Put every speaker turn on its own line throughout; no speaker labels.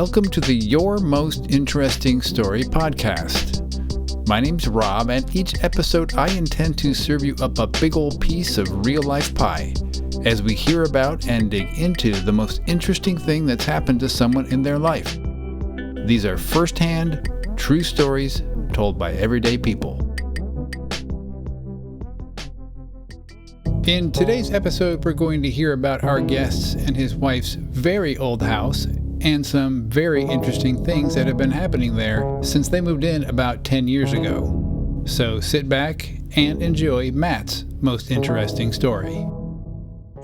Welcome to the Your Most Interesting Story podcast. My name's Rob, and each episode I intend to serve you up a big old piece of real-life pie as we hear about and dig into the most interesting thing that's happened to someone in their life. These are first-hand, true stories told by everyday people. In today's episode, we're going to hear about our guest and his wife's very old house and some very interesting things that have been happening there since they moved in about 10 years ago. So sit back and enjoy Matt's most interesting story.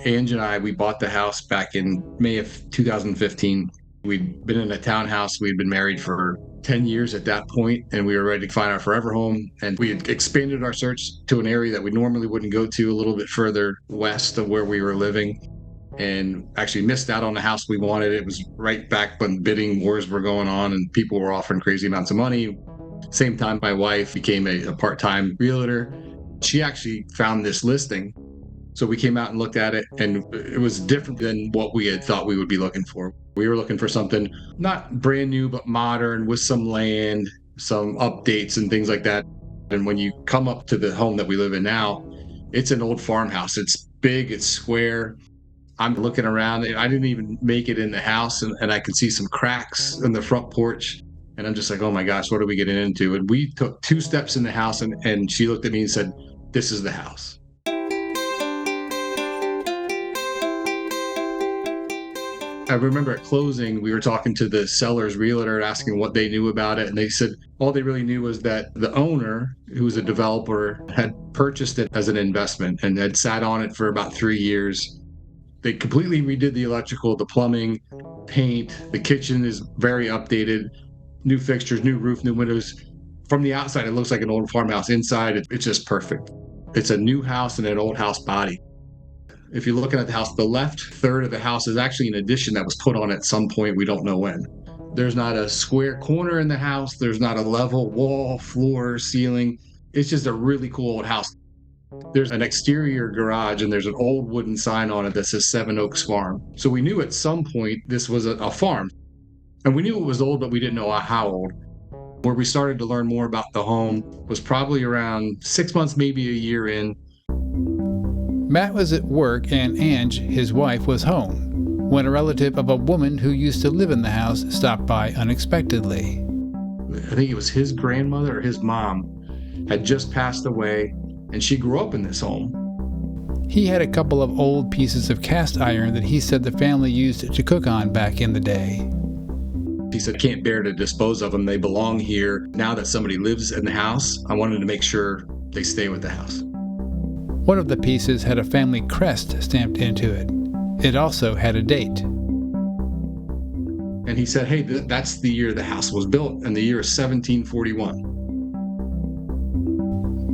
Ange and I, we bought the house back in May of 2015. We'd been in a townhouse. We'd been married for 10 years at that point, and we were ready to find our forever home. And we had expanded our search to an area that we normally wouldn't go to, a little bit further west of where we were living, and actually missed out on the house we wanted. It was right back when bidding wars were going on and people were offering crazy amounts of money. Same time, my wife became a part-time realtor. She actually found this listing. So we came out and looked at it, and it was different than what we had thought we would be looking for. We were looking for something not brand new, but modern, with some land, some updates and things like that. And when you come up to the home that we live in now, it's an old farmhouse. It's big, it's square. I'm looking around. I didn't even make it in the house, and I could see some cracks in the front porch. And I'm just like, oh my gosh, what are we getting into? And we took 2 steps in the house, and she looked at me and said, "This is the house." I remember at closing, we were talking to the seller's realtor, asking what they knew about it. And they said all they really knew was that the owner, who was a developer, had purchased it as an investment and had sat on it for about 3 years. They completely redid the electrical, the plumbing, paint. The kitchen is very updated, new fixtures, new roof, new windows. From the outside, it looks like an old farmhouse. Inside, it's just perfect. It's a new house in an old house body. If you're looking at the house, the left third of the house is actually an addition that was put on at some point. We don't know when. There's not a square corner in the house. There's not a level wall, floor, ceiling. It's just a really cool old house. There's an exterior garage, and there's an old wooden sign on it that says Seven Oaks Farm. So we knew at some point this was a farm. And we knew it was old, but we didn't know how old. Where we started to learn more about the home was probably around 6 months, maybe a year in.
Matt was at work and Ange, his wife, was home when a relative of a woman who used to live in the house stopped by unexpectedly.
I think it was his grandmother or his mom had just passed away, and she grew up in this home.
He had a couple of old pieces of cast iron that he said the family used to cook on back in the day.
He said, "Can't bear to dispose of them. They belong here. Now that somebody lives in the house, I wanted to make sure they stay with the house."
One of the pieces had a family crest stamped into it. It also had a date.
And he said, "Hey, that's the year the house was built, and the year is 1741.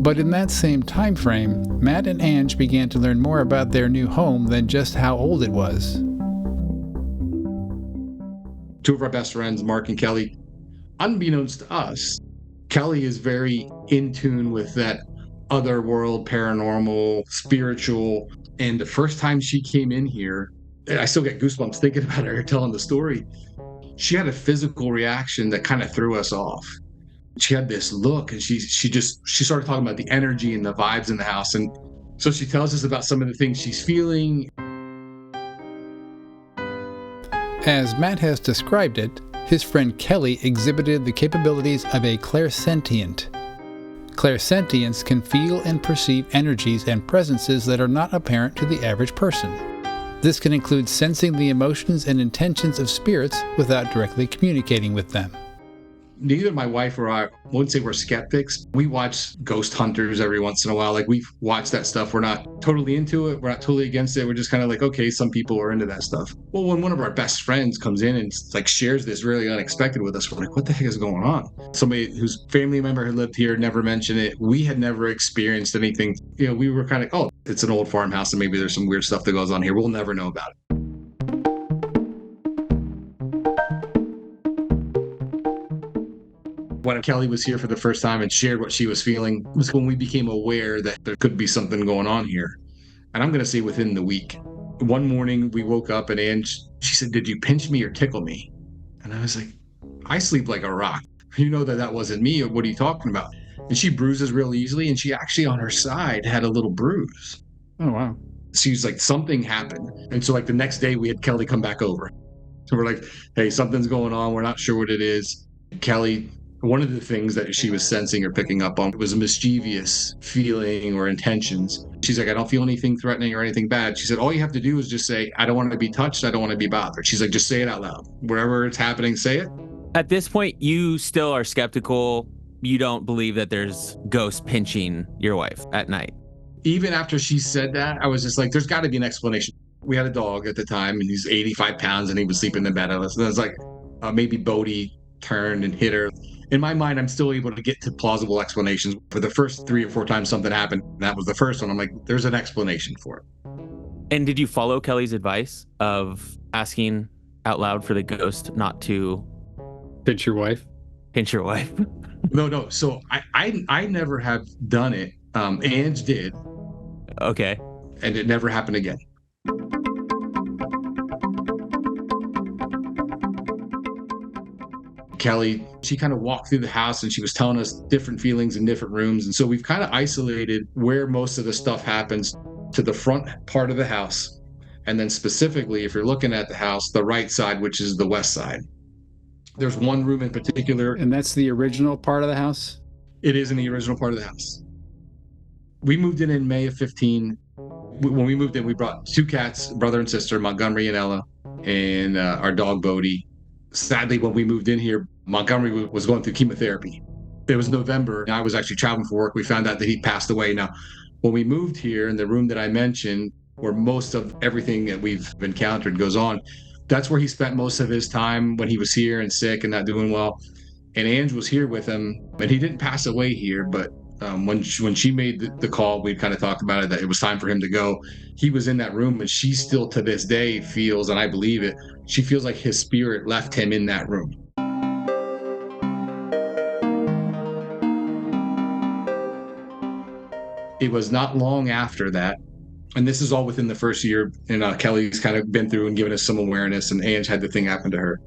But in that same time frame, Matt and Ange began to learn more about their new home than just how old it was.
2 of our best friends, Mark and Kelly, unbeknownst to us, Kelly is very in tune with that other world, paranormal, spiritual. And the first time she came in here, I still get goosebumps thinking about her telling the story. She had a physical reaction that kind of threw us off. She had this look, and she started talking about the energy and the vibes in the house. And so she tells us about some of the things she's feeling.
As Matt has described it, his friend Kelly exhibited the capabilities of a clairsentient. Clairsentience can feel and perceive energies and presences that are not apparent to the average person. This can include sensing the emotions and intentions of spirits without directly communicating with them.
Neither my wife or I wouldn't say we're skeptics. We watch ghost hunters every once in a while. Like, we've watched that stuff. We're not totally into it. We're not totally against it. We're just kind of like, okay, some people are into that stuff. Well, when one of our best friends comes in and like shares this really unexpected with us, we're like, what the heck is going on? Somebody whose family member had lived here never mentioned it. We had never experienced anything. We were kind of, oh, it's an old farmhouse and maybe there's some weird stuff that goes on here. We'll never know about it. When Kelly was here for the first time and shared what she was feeling was when we became aware that there could be something going on here. And I'm going to say within the week. One morning we woke up and Ange, she said, "Did you pinch me or tickle me?" And I was like, I sleep like a rock. You know that wasn't me. What are you talking about? And she bruises real easily. And she actually on her side had a little bruise.
Oh, wow.
She's like, something happened. And so like the next day we had Kelly come back over. So we're like, hey, something's going on. We're not sure what it is. Kelly, one of the things that she was sensing or picking up on was a mischievous feeling or intentions. She's like, I don't feel anything threatening or anything bad. She said, all you have to do is just say, I don't want to be touched. I don't want to be bothered. She's like, just say it out loud. Wherever it's happening, say it.
At this point, you still are skeptical. You don't believe that there's ghosts pinching your wife at night.
Even after she said that, I was just like, there's got to be an explanation. We had a dog at the time, and he's 85 pounds, and he was sleeping in the bed of us. And I was like, maybe Bodie turned and hit her. In my mind, I'm still able to get to plausible explanations. For the first 3 or 4 times something happened, that was the first one. I'm like, there's an explanation for it.
And did you follow Kelly's advice of asking out loud for the ghost not to
Pinch your wife?
pinch your wife?
No. So I never have done it. Ange did.
Okay.
And it never happened again. Kelly, she kind of walked through the house and she was telling us different feelings in different rooms. And so we've kind of isolated where most of the stuff happens to the front part of the house. And then specifically, if you're looking at the house, the right side, which is the west side. There's one room in particular.
And that's the original part of the house?
It is in the original part of the house. We moved in May of 15. When we moved in, we brought 2 cats, brother and sister, Montgomery and Ella, and our dog Bodie. Sadly, when we moved in here, Montgomery was going through chemotherapy. It was November, and I was actually traveling for work. We found out that he passed away. Now, when we moved here in the room that I mentioned, where most of everything that we've encountered goes on, that's where he spent most of his time when he was here and sick and not doing well. And Ange was here with him, and he didn't pass away here, but when she made the call, we kind of talked about it, that it was time for him to go. He was in that room, and she still to this day feels, and I believe it, she feels like his spirit left him in that room. It was not long after that, and this is all within the first year, and Kelly's kind of been through and given us some awareness, and Ange had the thing happen to her.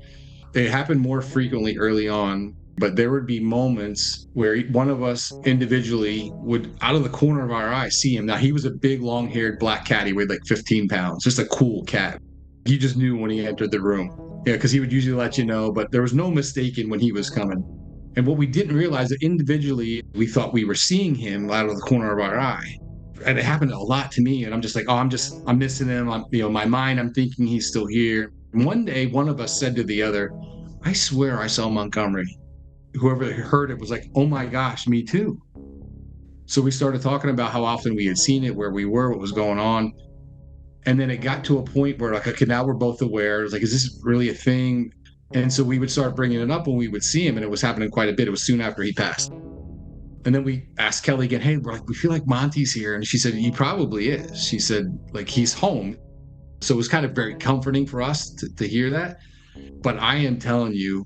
It happened more frequently early on, but there would be moments where one of us individually would, out of the corner of our eye, see him. Now, he was a big, long-haired black cat. He weighed like 15 pounds, just a cool cat. You just knew when he entered the room. Yeah, because he would usually let you know, but there was no mistaking when he was coming. And what we didn't realize, that individually, we thought we were seeing him out of the corner of our eye. And it happened a lot to me. And I'm just like, I'm missing him. My mind, I'm thinking he's still here. And one day, one of us said to the other, I swear I saw Montgomery. Whoever heard it was like, oh my gosh, me too. So we started talking about how often we had seen it, where we were, what was going on. And then it got to a point where like, okay, now we're both aware. It was like, is this really a thing? And so we would start bringing it up when we would see him, and it was happening quite a bit. It was soon after he passed. And then we asked Kelly again, hey, we feel like Monty's here. And she said, he probably is. She said, like, he's home. So it was kind of very comforting for us to hear that. But I am telling you,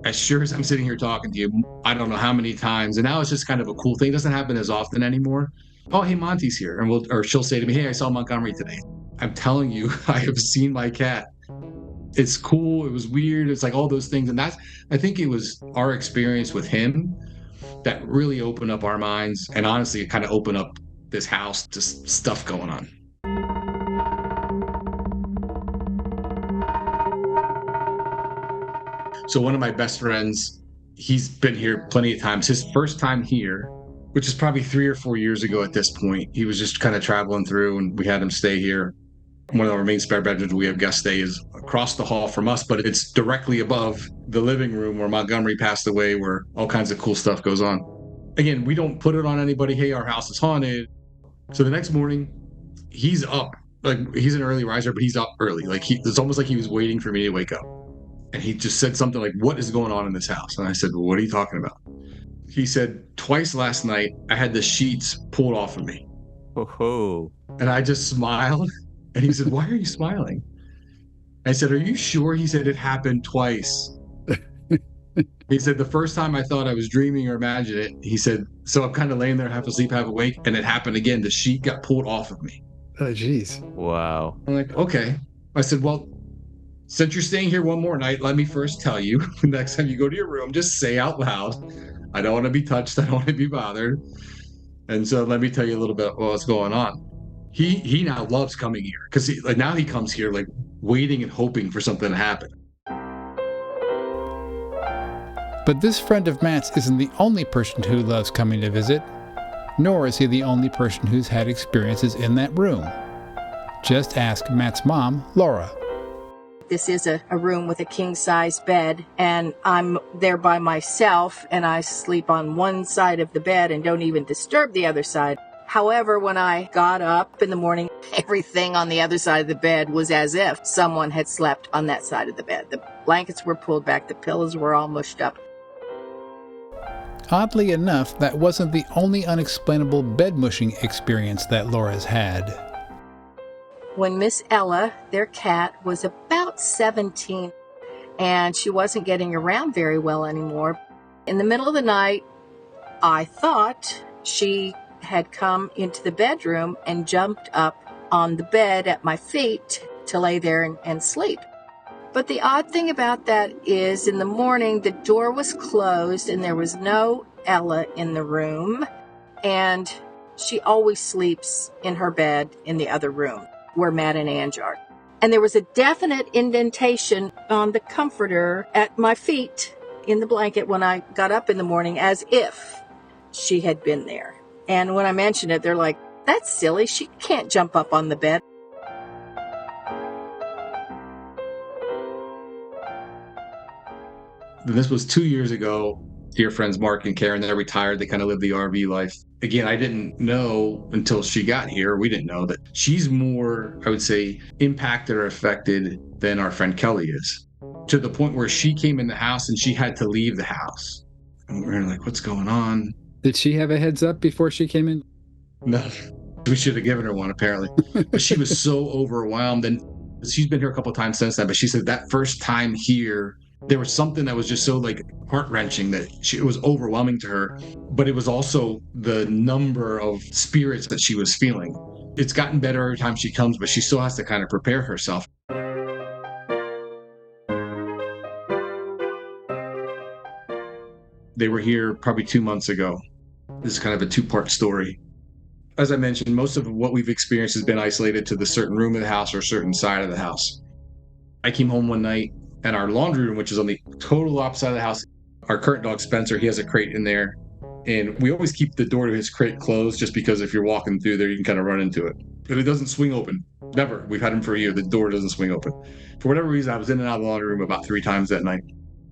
as sure as I'm sitting here talking to you, I don't know how many times, and now it's just kind of a cool thing. It doesn't happen as often anymore. Oh, hey, Monty's here. Or she'll say to me, hey, I saw Montgomery today. I'm telling you, I have seen my cat. It's cool. It was weird. It's like all those things. And I think it was our experience with him that really opened up our minds. And honestly, it kind of opened up this house, just stuff going on. So one of my best friends, he's been here plenty of times. His first time here, which is probably 3 or 4 years ago at this point, he was just kind of traveling through, and we had him stay here. One of our main spare bedrooms we have guest stay is across the hall from us, but it's directly above the living room where Montgomery passed away, where all kinds of cool stuff goes on. Again, we don't put it on anybody, hey, our house is haunted. So the next morning, he's up. Like, he's an early riser, but he's up early. Like, it's almost like he was waiting for me to wake up. And he just said something like, what is going on in this house? And I said, well, what are you talking about? He said, twice last night, I had the sheets pulled off of me.
Oh.
And I just smiled. And he said, why are you smiling? I said, are you sure? He said, it happened twice. He said, the first time I thought I was dreaming or imagining it. He said, so I'm kind of laying there, half asleep, half awake. And it happened again. The sheet got pulled off of me.
Oh, geez.
Wow.
I'm like, okay. I said, well, since you're staying here one more night, let me first tell you, next time you go to your room, just say out loud, I don't want to be touched. I don't want to be bothered. And so let me tell you a little bit about what's going on. He now loves coming here because now he comes here like waiting and hoping for something to happen.
But this friend of Matt's isn't the only person who loves coming to visit, nor is he the only person who's had experiences in that room. Just ask Matt's mom, Laura.
This is a room with a king-size bed, and I'm there by myself, and I sleep on one side of the bed and don't even disturb the other side. However, when I got up in the morning, everything on the other side of the bed was as if someone had slept on that side of the bed. The blankets were pulled back, the pillows were all mushed up.
Oddly enough, that wasn't the only unexplainable bed mushing experience that Laura's had.
When Miss Ella, their cat, was about 17, and she wasn't getting around very well anymore, in the middle of the night, I thought she had come into the bedroom and jumped up on the bed at my feet to lay there and sleep. But the odd thing about that is in the morning, the door was closed and there was no Ella in the room, and she always sleeps in her bed in the other room where Matt and Ange are. And there was a definite indentation on the comforter at my feet in the blanket when I got up in the morning, as if she had been there. And when I mentioned it, they're like, that's silly. She can't jump up on the bed.
This was 2 years ago. Dear friends Mark and Karen, they're retired. They kind of live the RV life. Again, I didn't know until she got here. We didn't know that she's more, I would say, impacted or affected than our friend Kelly is, to the point where she came in the house and she had to leave the house. And we're like, what's going on?
Did she have a heads up before she came in?
No, we should have given her one, apparently. But she was so overwhelmed. And she's been here a couple of times since then. But she said that first time here, there was something that was just so like heart-wrenching that it was overwhelming to her. But it was also the number of spirits that she was feeling. It's gotten better every time she comes, but she still has to kind of prepare herself. They were here probably 2 months ago. This is kind of a two-part story. As I mentioned, most of what we've experienced has been isolated to the certain room of the house or certain side of the house. I came home one night, and our laundry room, which is on the total opposite side of the house, our current dog, Spencer, he has a crate in there. And we always keep the door to his crate closed just because if you're walking through there, you can kind of run into it. But it doesn't swing open. Never. We've had him for a year. The door doesn't swing open. For whatever reason, I was in and out of the laundry room about 3 times that night.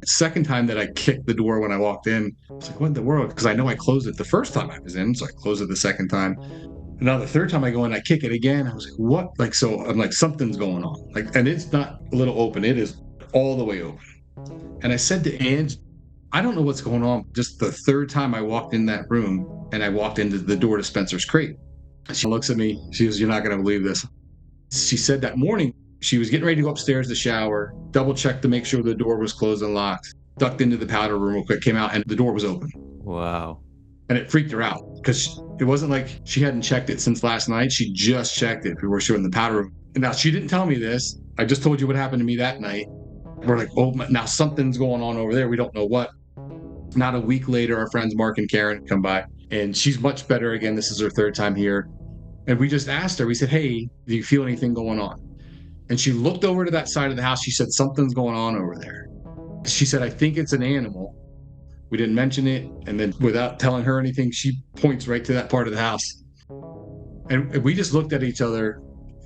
The second time that I kicked the door when I walked in, I was like, what in the world? Because I know I closed it the first time I was in, so I closed it the second time. And now the third time I go in, I kick it again. I was like, what? Like, so I'm like, something's going on. Like, and it's not a little open. It is all the way open. And I said to Ange, I don't know what's going on. Just the third time I walked in that room and I walked into the door to Spencer's crate. She looks at me. She goes, you're not going to believe this. She said that morning, she was getting ready to go upstairs to shower, double checked to make sure the door was closed and locked, ducked into the powder room real quick, came out, and the door was open.
Wow.
And it freaked her out because it wasn't like she hadn't checked it since last night. She just checked it before she went in the powder room. And now she didn't tell me this. I just told you what happened to me that night. We're like, oh, now something's going on over there. We don't know what. Not a week later, our friends Mark and Karen come by, and she's much better again. This is her third time here. And we just asked her, we said, hey, do you feel anything going on? And she looked over to that side of the house. She said, something's going on over there. She said, I think it's an animal. We didn't mention it. And then without telling her anything, she points right to that part of the house. And we just looked at each other.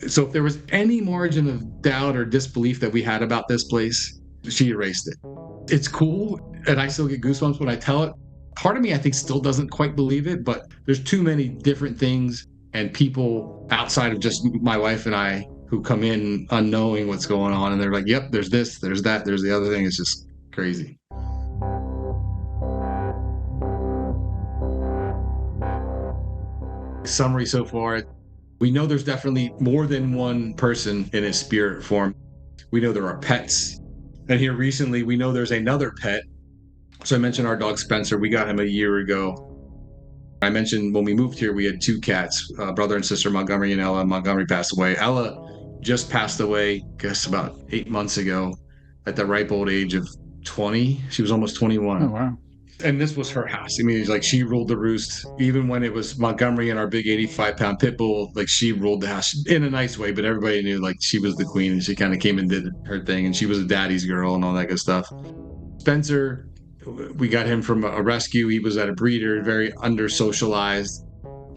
So if there was any margin of doubt or disbelief that we had about this place, she erased it. It's cool. And I still get goosebumps when I tell it. Part of me, I think, still doesn't quite believe it, but there's too many different things and people outside of just my wife and I who come in unknowing what's going on. And they're like, yep, there's this, there's that, there's the other thing. It's just crazy. Summary so far, we know there's definitely more than one person in his spirit form. We know there are pets. And here recently, we know there's another pet. So I mentioned our dog Spencer. We got him a year ago. I mentioned when we moved here, we had 2 cats, brother and sister, Montgomery and Ella. Montgomery passed away. Ella just passed away, I guess about 8 months ago at the ripe old age of 20. She was almost 21.
Oh, wow.
And this was her house. I mean, it's like she ruled the roost. Even when it was Montgomery and our big 85-pound pit bull, like she ruled the house in a nice way, but everybody knew like she was the queen and she kind of came and did her thing. And she was a daddy's girl and all that good stuff. Spencer, we got him from a rescue. He was at a breeder, very under socialized.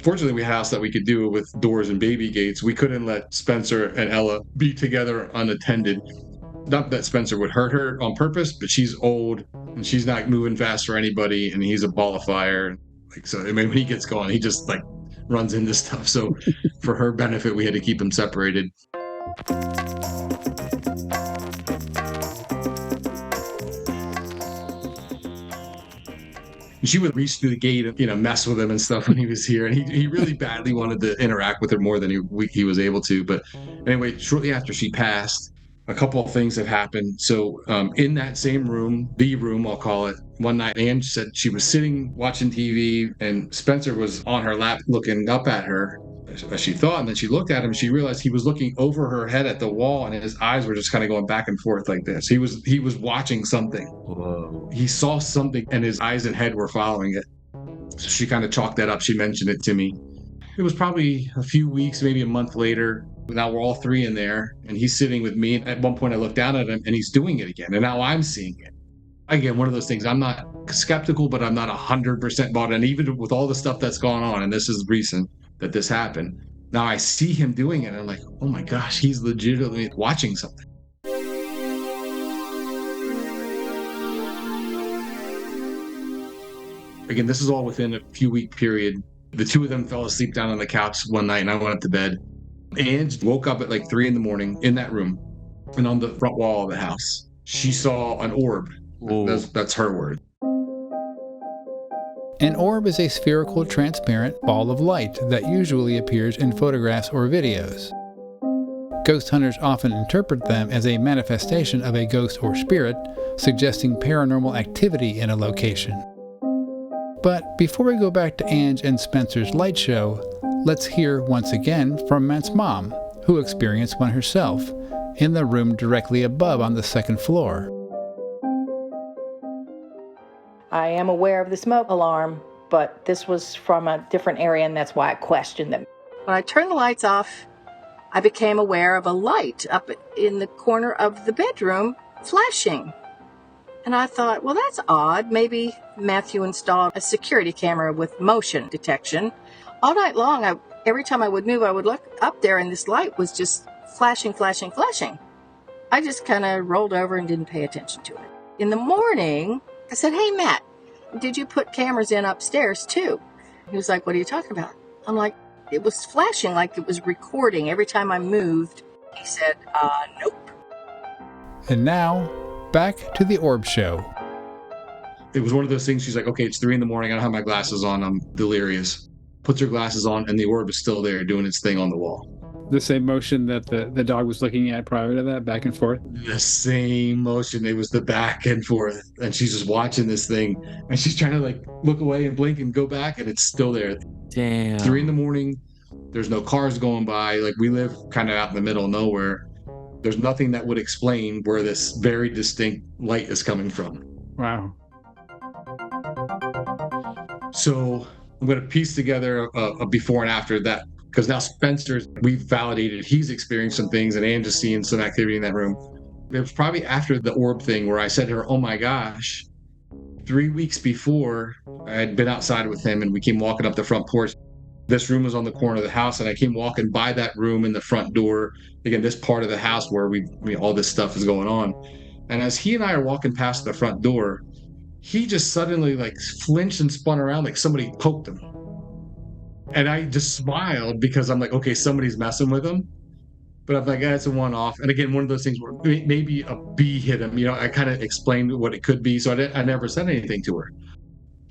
Fortunately, we had a house that we could do it with doors and baby gates. We couldn't let Spencer and Ella be together unattended. Not that Spencer would hurt her on purpose, but she's old and she's not moving fast for anybody, and he's a ball of fire. Like, so I mean, when he gets going, he just like runs into stuff. So for her benefit, we had to keep them separated. She would reach through the gate and, mess with him and stuff when he was here. And he really badly wanted to interact with her more than he was able to. But anyway, shortly after she passed, a couple of things have happened. So in that same room, the room, I'll call it, one night, Ange said she was sitting watching TV and Spencer was on her lap looking up at her, as she thought. And then she looked at him and she realized he was looking over her head at the wall and his eyes were just kind of going back and forth like this. He was watching something.
Whoa.
He saw something and his eyes and head were following it. So she kind of chalked that up. She mentioned it to me. It was probably a few weeks, maybe a month later. Now we're all three in there and he's sitting with me. At one point I looked down at him and he's doing it again. And now I'm seeing it. Again, one of those things, I'm not skeptical, but I'm not 100% bought in. Even with all the stuff that's gone on, and this is recent that this happened, now I see him doing it and I'm like, oh my gosh, he's legitimately watching something. Again, this is all within a few week period. The two of them fell asleep down on the couch one night and I went up to bed. Ange woke up at like 3 a.m. in that room and on the front wall of the house, she saw an orb. That's her word.
An orb is a spherical, transparent ball of light that usually appears in photographs or videos. Ghost hunters often interpret them as a manifestation of a ghost or spirit, suggesting paranormal activity in a location. But before we go back to Ange and Spencer's light show, let's hear once again from Matt's mom, who experienced one herself, in the room directly above on the second floor.
I am aware of the smoke alarm, but this was from a different area, and that's why I questioned them. When I turned the lights off, I became aware of a light up in the corner of the bedroom flashing. And I thought, well, that's odd. Maybe Matthew installed a security camera with motion detection. All night long, every time I would move, I would look up there, and this light was just flashing, flashing, flashing. I just kind of rolled over and didn't pay attention to it. In the morning, I said, hey, Matt, did you put cameras in upstairs too? He was like, what are you talking about? I'm like, it was flashing like it was recording every time I moved. He said, nope.
And now, back to the orb show.
It was one of those things, she's like, okay, it's 3 a.m. I don't have my glasses on, I'm delirious. Puts her glasses on and the orb is still there doing its thing on the wall.
The same motion that the dog was looking at prior to that, back and forth?
The same motion. It was the back and forth. And she's just watching this thing. And she's trying to like look away and blink and go back. And it's still there.
Damn.
3 a.m. There's no cars going by. Like we live kind of out in the middle of nowhere. There's nothing that would explain where this very distinct light is coming from.
Wow.
So I'm going to piece together a before and after that. Because now Spencer, we've validated he's experienced some things and Ange is seeing some activity in that room. It was probably after the orb thing where I said to her, oh my gosh, 3 weeks before I had been outside with him and we came walking up the front porch. This room was on the corner of the house and I came walking by that room in the front door. Again, this part of the house where all this stuff is going on. And as he and I are walking past the front door, he just suddenly like flinched and spun around like somebody poked him. And I just smiled because I'm like, okay, somebody's messing with him. But I'm like, it's a one-off. And again, one of those things where maybe a bee hit him. I kind of explained what it could be. So I never said anything to her.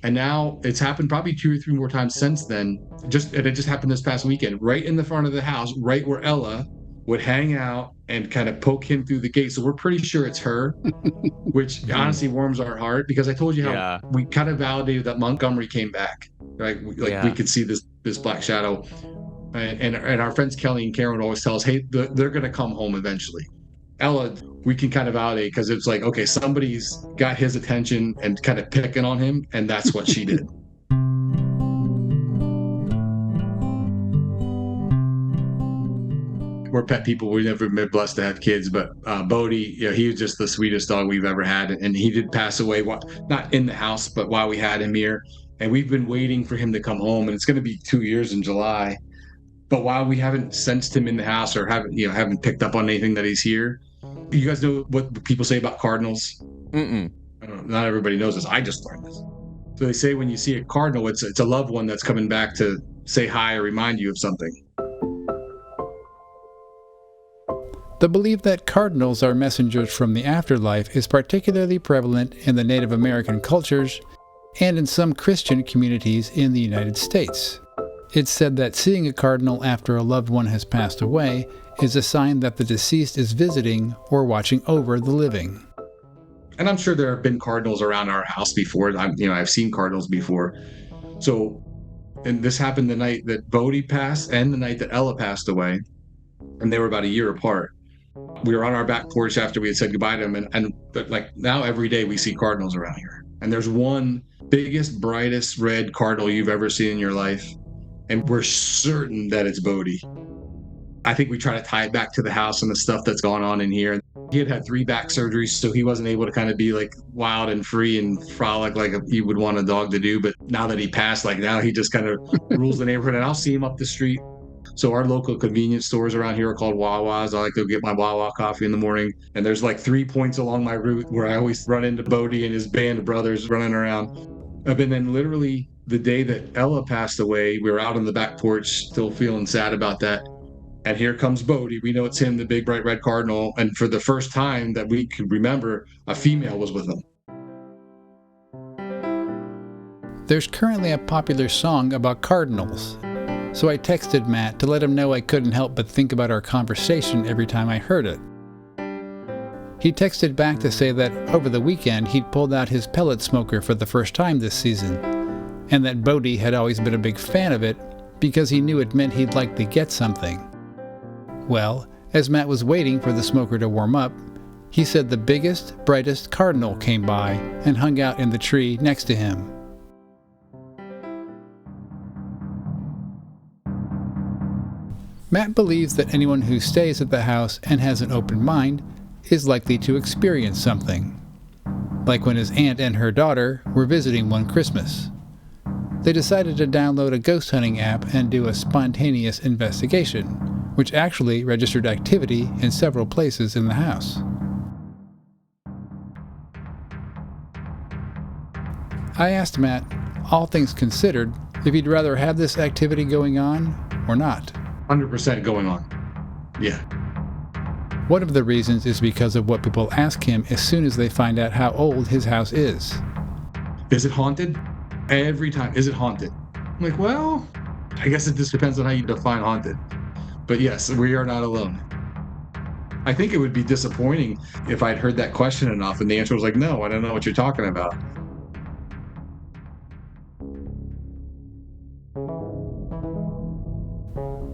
And now it's happened probably 2 or 3 more times since then. And it just happened this past weekend, right in the front of the house, right where Ella would hang out and kind of poke him through the gate. So we're pretty sure it's her, which honestly warms our heart because I told you how we kind of validated that Montgomery came back, right? We could see this black shadow. And our friends Kelly and Karen would always tell us, hey, they're going to come home eventually. Ella, we can kind of validate because it's like, okay, somebody's got his attention and kind of picking on him, and that's what she did. We're pet people. We've never been blessed to have kids, but Bodie, he was just the sweetest dog we've ever had. And he did pass away, not in the house, but while we had him here. And we've been waiting for him to come home, and it's going to be 2 years in July. But while we haven't sensed him in the house or haven't picked up on anything that he's here, you guys know what people say about cardinals?
Mm-mm.
I don't know, not everybody knows this. I just learned this. So they say when you see a cardinal, it's a loved one that's coming back to say hi or remind you of something.
The belief that cardinals are messengers from the afterlife is particularly prevalent in the Native American cultures and in some Christian communities in the United States. It's said that seeing a cardinal after a loved one has passed away is a sign that the deceased is visiting or watching over the living.
And I'm sure there have been cardinals around our house before. I've seen cardinals before. So, and this happened the night that Bodie passed and the night that Ella passed away, and they were about a year apart. We were on our back porch after we had said goodbye to them, and like now every day we see cardinals around here. And there's one biggest, brightest red cardinal you've ever seen in your life, and we're certain that it's Bodie. I think we try to tie it back to the house and the stuff that's gone on in here. He had 3 back surgeries, so he wasn't able to kind of be like wild and free and frolic like you would want a dog to do. But now that he passed, like now he just kind of rules the neighborhood, and I'll see him up the street. So our local convenience stores around here are called Wawas. I like to get my Wawa coffee in the morning. And there's like 3 points along my route where I always run into Bodie and his band of brothers running around. And then literally the day that Ella passed away, we were out on the back porch still feeling sad about that. And here comes Bodie. We know it's him, the big bright red cardinal. And for the first time that we could remember, a female was with him.
There's currently a popular song about cardinals. So I texted Matt to let him know I couldn't help but think about our conversation every time I heard it. He texted back to say that over the weekend he'd pulled out his pellet smoker for the first time this season, and that Bodie had always been a big fan of it because he knew it meant he'd likely get something. Well, as Matt was waiting for the smoker to warm up, he said the biggest, brightest cardinal came by and hung out in the tree next to him. Matt believes that anyone who stays at the house and has an open mind is likely to experience something. Like when his aunt and her daughter were visiting one Christmas. They decided to download a ghost hunting app and do a spontaneous investigation, which actually registered activity in several places in the house. I asked Matt, all things considered, if he'd rather have this activity going on or not.
100% going on. Yeah.
One of the reasons is because of what people ask him as soon as they find out how old his house is.
Is it haunted? Every time. Is it haunted? I'm like, well, I guess it just depends on how you define haunted. But yes, we are not alone. I think it would be disappointing if I'd heard that question enough and the answer was like, no, I don't know what you're talking about.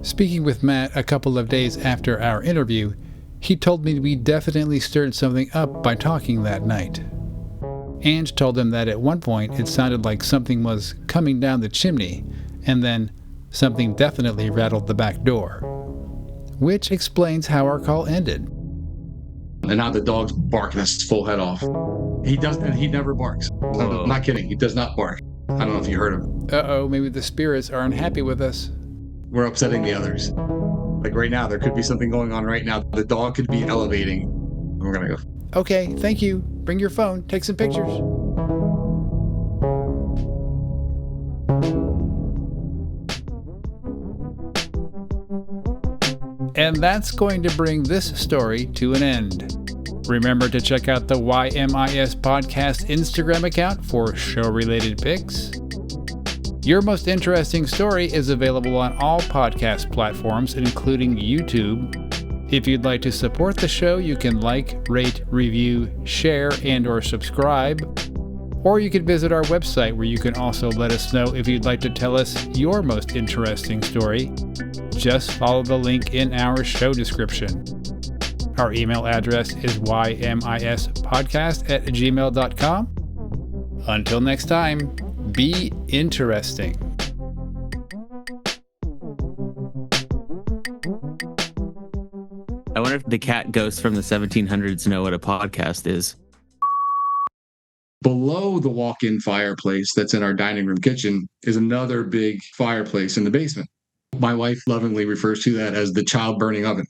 Speaking with Matt a couple of days after our interview, he told me we definitely stirred something up by talking that night. Ange told him that at one point it sounded like something was coming down the chimney, and then something definitely rattled the back door. Which explains how our call ended.
And now the dog's barking his full head off. He never barks. I'm not kidding. He does not bark. I don't know if you heard him.
Uh-oh, maybe the spirits are unhappy with us.
We're upsetting the others. Like right now, there could be something going on right now. The dog could be elevating. We're gonna go.
Okay, thank you. Bring your phone. Take some pictures. And that's going to bring this story to an end. Remember to check out the YMIS Podcast Instagram account for show-related pics. Your Most Interesting Story is available on all podcast platforms, including YouTube. If you'd like to support the show, you can like, rate, review, share, and/or subscribe. Or you can visit our website where you can also let us know if you'd like to tell us your most interesting story. just follow the link in our show description. Our email address is ymispodcast@gmail.com. Until next time, be interesting.
I wonder if the cat ghosts from the 1700s know what a podcast is.
Below the walk-in fireplace that's in our dining room kitchen is another big fireplace in the basement. My wife lovingly refers to that as the child burning oven.